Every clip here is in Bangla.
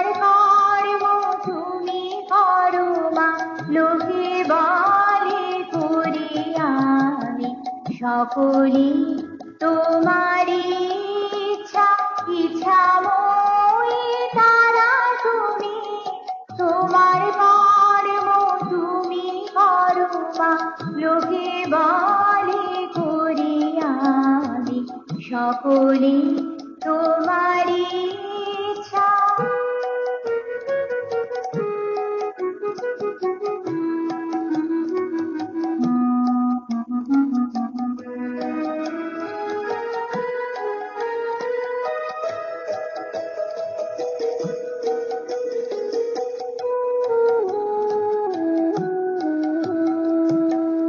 তোমার কর্ম তুমি করো মা, লোকে বলে করি আমি, সকলি তোমারই ইচ্ছা, ইচ্ছাময়ী তারা তুমি। তোমার কর্ম তুমি করো মা, লোকে বলে করি আমি, সকলি তোমারই ইচ্ছা।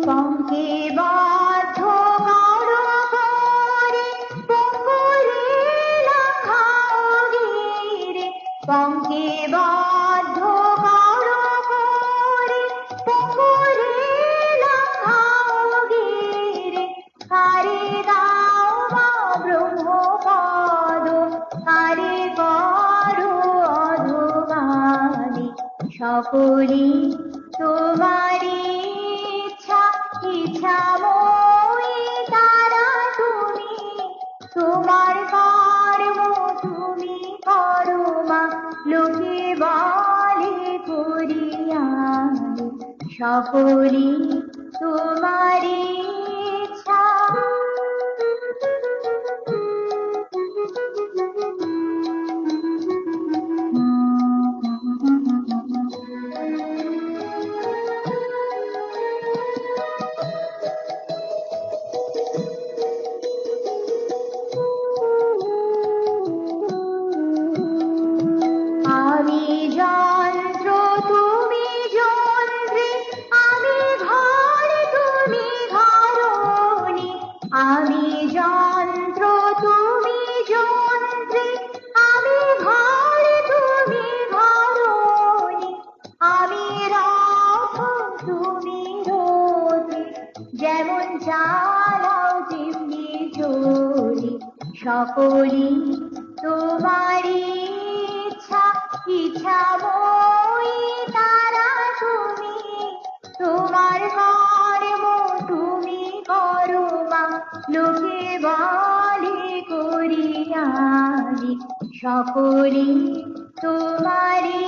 পঙ্কে বদ্ধ করো করে, পঙ্গুরে লাখাও গিরে। পঙ্কে বদ্ধ করো করে, পঙ্গুরে লাখাও গিরে। কারে দাও মা ব্রহ্মপদ, কারে করো অধোগামী, সকলি তোমারই ইচ্ছা, ইচ্ছাময়ী তারা তুমি। তোমার কর্ম তুমি করো মা, লোকে বলে করি আমি, সকলি তোমারই ইচ্ছা। আমি যন্ত্র তুমি যন্ত্রী, আমি ঘর তুমি ঘরণী। আমি যন্ত্র তুমি যন্ত্রী, আমি ঘর তুমি ঘরণী। আমি রথ তুমি রথী, যেমন চালাও তেমনি চলি, সকলি তোমারই ইচ্ছা, ইচ্ছাময়ী তারা তুমি। তোমার কর্ম তুমি করো মা, লোকে বলে করি আমি, সকলি তোমারই